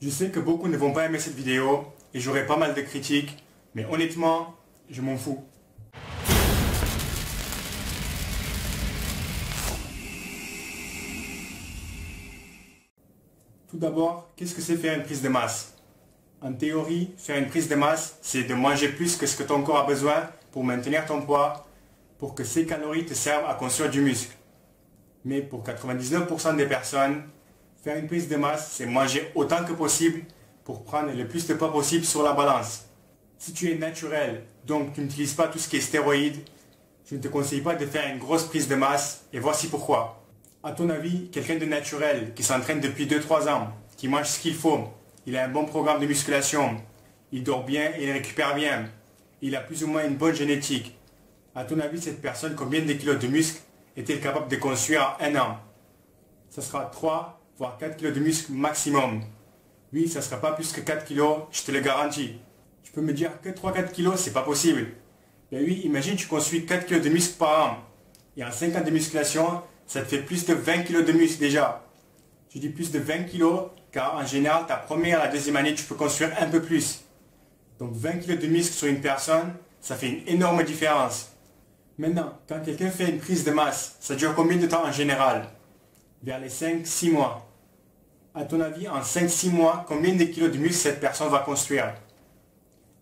Je sais que beaucoup ne vont pas aimer cette vidéo et j'aurai pas mal de critiques, mais honnêtement, je m'en fous. Tout d'abord, qu'est-ce que c'est faire une prise de masse? En théorie, faire une prise de masse, c'est de manger plus que ce que ton corps a besoin pour maintenir ton poids, pour que ces calories te servent à construire du muscle. Mais pour 99% des personnes, faire une prise de masse, c'est manger autant que possible pour prendre le plus de poids possible sur la balance. Si tu es naturel, donc tu n'utilises pas tout ce qui est stéroïdes, je ne te conseille pas de faire une grosse prise de masse et voici pourquoi. À ton avis, quelqu'un de naturel qui s'entraîne depuis 2-3 ans, qui mange ce qu'il faut, il a un bon programme de musculation, il dort bien et il récupère bien, il a plus ou moins une bonne génétique. À ton avis, cette personne, combien de kilos de muscle est-elle capable de construire en un an? Ça sera 3 voire 4 kilos de muscle maximum. Oui, ça ne sera pas plus que 4 kilos, je te le garantis. Tu peux me dire que 3-4 kilos, c'est pas possible. Mais oui, imagine tu construis 4 kilos de muscle par an. Et en 5 ans de musculation, ça te fait plus de 20 kilos de muscle déjà. Je dis plus de 20 kilos, car en général, ta première et la deuxième année, tu peux construire un peu plus. Donc 20 kilos de muscle sur une personne, ça fait une énorme différence. Maintenant, quand quelqu'un fait une prise de masse, ça dure combien de temps en général? Vers les 5-6 mois. À ton avis, en 5-6 mois, combien de kilos de muscle cette personne va construire?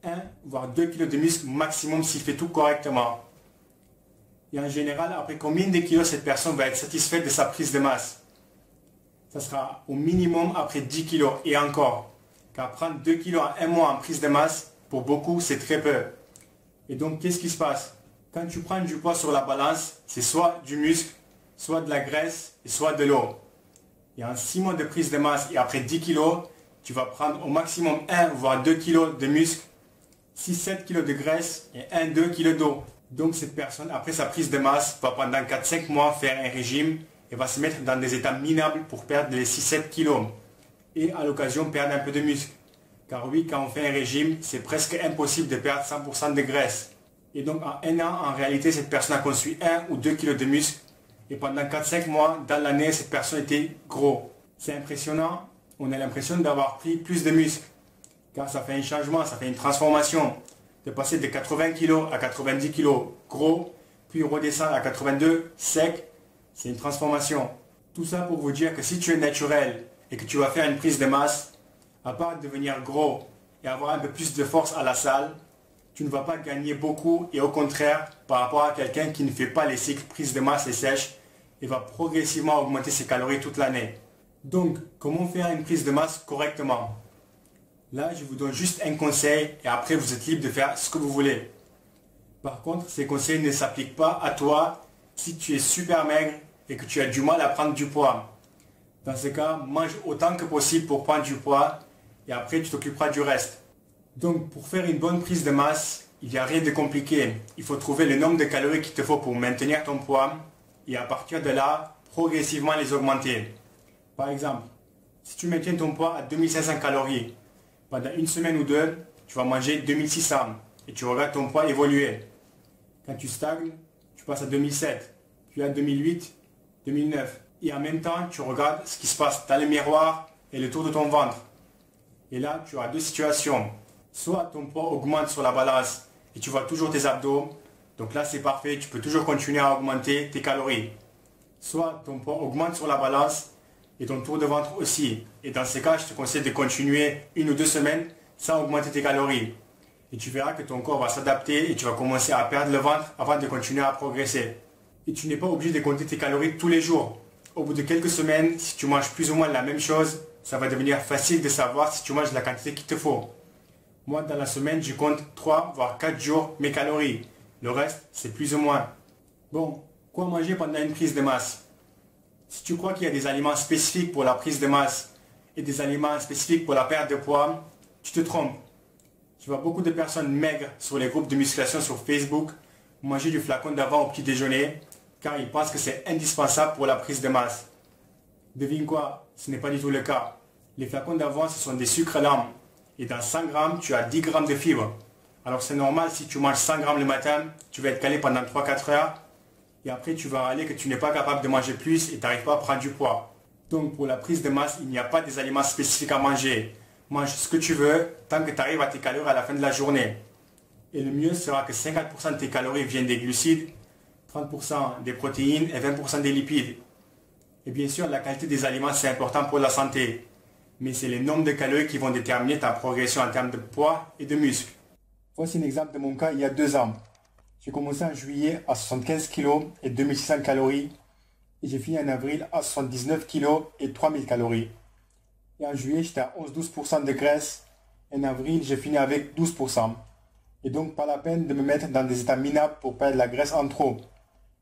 1 voire 2 kilos de muscle maximum s'il fait tout correctement. Et en général, après combien de kilos cette personne va être satisfaite de sa prise de masse? Ça sera au minimum après 10 kilos et encore. Car prendre 2 kilos en 1 mois en prise de masse, pour beaucoup, c'est très peu. Et donc, qu'est-ce qui se passe? Quand tu prends du poids sur la balance, c'est soit du muscle, soit de la graisse et soit de l'eau. Et en 6 mois de prise de masse et après 10 kilos, tu vas prendre au maximum 1 voire 2 kilos de muscle, 6-7 kilos de graisse et 1-2 kilos d'eau. Donc cette personne, après sa prise de masse, va pendant 4-5 mois faire un régime et va se mettre dans des états minables pour perdre les 6-7 kilos. Et à l'occasion perdre un peu de muscle. Car oui, quand on fait un régime, c'est presque impossible de perdre 100% de graisse. Et donc en 1 an, en réalité, cette personne a construit 1 ou 2 kilos de muscle. Et pendant 4-5 mois, dans l'année, cette personne était gros. C'est impressionnant, on a l'impression d'avoir pris plus de muscle. Car ça fait un changement, ça fait une transformation. De passer de 80 kg à 90 kg gros, puis redescendre à 82 sec, c'est une transformation. Tout ça pour vous dire que si tu es naturel et que tu vas faire une prise de masse, à part devenir gros et avoir un peu plus de force à la salle, tu ne vas pas gagner beaucoup et au contraire, par rapport à quelqu'un qui ne fait pas les cycles prise de masse et sèche, il va progressivement augmenter ses calories toute l'année. Donc, comment faire une prise de masse correctement? Là, je vous donne juste un conseil et après vous êtes libre de faire ce que vous voulez. Par contre, ces conseils ne s'appliquent pas à toi si tu es super maigre et que tu as du mal à prendre du poids. Dans ce cas, mange autant que possible pour prendre du poids et après tu t'occuperas du reste. Donc, pour faire une bonne prise de masse, il n'y a rien de compliqué. Il faut trouver le nombre de calories qu'il te faut pour maintenir ton poids et à partir de là, progressivement les augmenter. Par exemple, si tu maintiens ton poids à 2500 calories, pendant une semaine ou deux, tu vas manger 2600 et tu regardes ton poids évoluer. Quand tu stagnes, tu passes à 2007, puis à 2008, 2009. Et en même temps, tu regardes ce qui se passe dans le miroir et le tour de ton ventre. Et là, tu as deux situations. Soit ton poids augmente sur la balance et tu vois toujours tes abdos. Donc là, c'est parfait, tu peux toujours continuer à augmenter tes calories. Soit ton poids augmente sur la balance et ton tour de ventre aussi. Et dans ces cas, je te conseille de continuer 1 ou 2 semaines sans augmenter tes calories. Et tu verras que ton corps va s'adapter et tu vas commencer à perdre le ventre avant de continuer à progresser. Et tu n'es pas obligé de compter tes calories tous les jours. Au bout de quelques semaines, si tu manges plus ou moins la même chose, ça va devenir facile de savoir si tu manges la quantité qu'il te faut. Moi, dans la semaine, je compte 3 voire 4 jours mes calories. Le reste, c'est plus ou moins. Bon, quoi manger pendant une prise de masse? Si tu crois qu'il y a des aliments spécifiques pour la prise de masse et des aliments spécifiques pour la perte de poids, tu te trompes. Tu vois beaucoup de personnes maigres sur les groupes de musculation sur Facebook manger du flacon d'avant au petit déjeuner car ils pensent que c'est indispensable pour la prise de masse. Devine quoi? Ce n'est pas du tout le cas. Les flacons d'avant, ce sont des sucres lents. Et dans 100 grammes, tu as 10 grammes de fibres. Alors c'est normal, si tu manges 100 grammes le matin, tu vas être calé pendant 3-4 heures. Et après, tu vas râler que tu n'es pas capable de manger plus et tu n'arrives pas à prendre du poids. Donc pour la prise de masse, il n'y a pas des aliments spécifiques à manger. mange ce que tu veux tant que tu arrives à tes calories à la fin de la journée. Et le mieux sera que 50% de tes calories viennent des glucides, 30% des protéines et 20% des lipides. Et bien sûr, la qualité des aliments, c'est important pour la santé. Mais c'est le nombre de calories qui vont déterminer ta progression en termes de poids et de muscles. Voici un exemple de mon cas il y a 2 ans. J'ai commencé en juillet à 75 kg et 2600 calories. Et j'ai fini en avril à 79 kg et 3000 calories. Et en juillet, j'étais à 11-12% de graisse. En avril, j'ai fini avec 12%. Et donc, pas la peine de me mettre dans des états minables pour perdre la graisse en trop.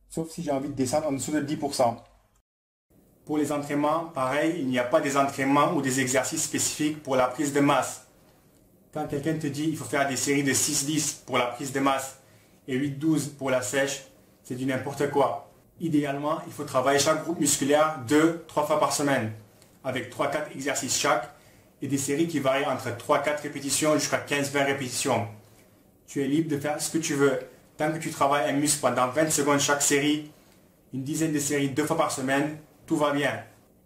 Sauf si j'ai envie de descendre en dessous de 10%. Pour les entraînements, pareil, il n'y a pas des entraînements ou des exercices spécifiques pour la prise de masse. Quand quelqu'un te dit qu'il faut faire des séries de 6-10 pour la prise de masse et 8-12 pour la sèche, c'est du n'importe quoi. Idéalement, il faut travailler chaque groupe musculaire 2-3 fois par semaine, avec 3-4 exercices chaque et des séries qui varient entre 3-4 répétitions jusqu'à 15-20 répétitions. Tu es libre de faire ce que tu veux, tant que tu travailles un muscle pendant 20 secondes chaque série, une dizaine de séries 2 fois par semaine, tout va bien.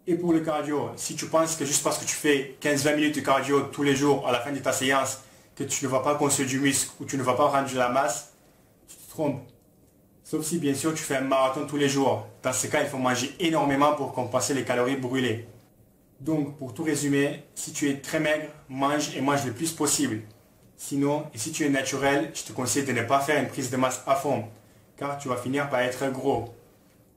Et pour le cardio, si tu penses que juste parce que tu fais 15-20 minutes de cardio tous les jours à la fin de ta séance, que tu ne vas pas construire du muscle ou tu ne vas pas prendre de la masse, tu te trompes. Sauf si bien sûr tu fais un marathon tous les jours. Dans ce cas, il faut manger énormément pour compenser les calories brûlées. Donc pour tout résumer, si tu es très maigre, mange et mange le plus possible. Sinon, et si tu es naturel, je te conseille de ne pas faire une prise de masse à fond, car tu vas finir par être gros.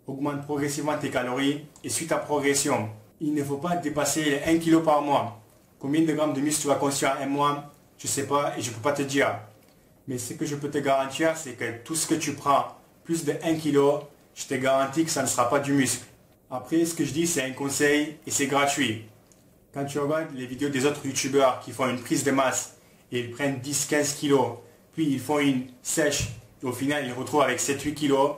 Augmente progressivement tes calories et suis ta progression. Il ne faut pas dépasser les 1 kg par mois. Combien de grammes de muscle tu vas construire en un mois, je ne sais pas et je ne peux pas te dire. Mais ce que je peux te garantir, c'est que tout ce que tu prends, plus de 1 kg, je te garantis que ça ne sera pas du muscle. Après, ce que je dis, c'est un conseil et c'est gratuit. Quand tu regardes les vidéos des autres youtubeurs qui font une prise de masse et ils prennent 10-15 kg, puis ils font une sèche et au final ils retrouvent avec 7-8 kg,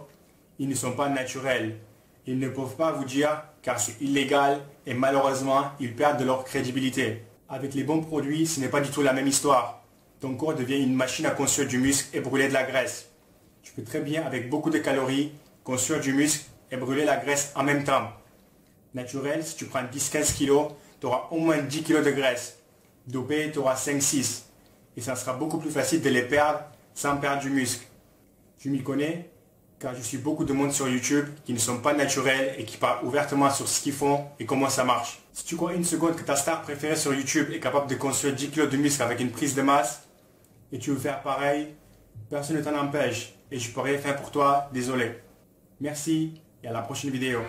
ils ne sont pas naturels. Ils ne peuvent pas vous dire car c'est illégal et malheureusement ils perdent de leur crédibilité. Avec les bons produits, ce n'est pas du tout la même histoire. Ton corps devient une machine à construire du muscle et brûler de la graisse. Tu peux très bien avec beaucoup de calories construire du muscle et brûler la graisse en même temps. Naturel, si tu prends 10-15 kg, tu auras au moins 10 kg de graisse. Dopé, tu auras 5-6. Et ça sera beaucoup plus facile de les perdre sans perdre du muscle. Je m'y connais car je suis beaucoup de monde sur YouTube qui ne sont pas naturels et qui parlent ouvertement sur ce qu'ils font et comment ça marche. Si tu crois une seconde que ta star préférée sur YouTube est capable de construire 10 kg de muscle avec une prise de masse et tu veux faire pareil, personne ne t'en empêche et je peux rien faire pour toi, désolé. Merci et à la prochaine vidéo.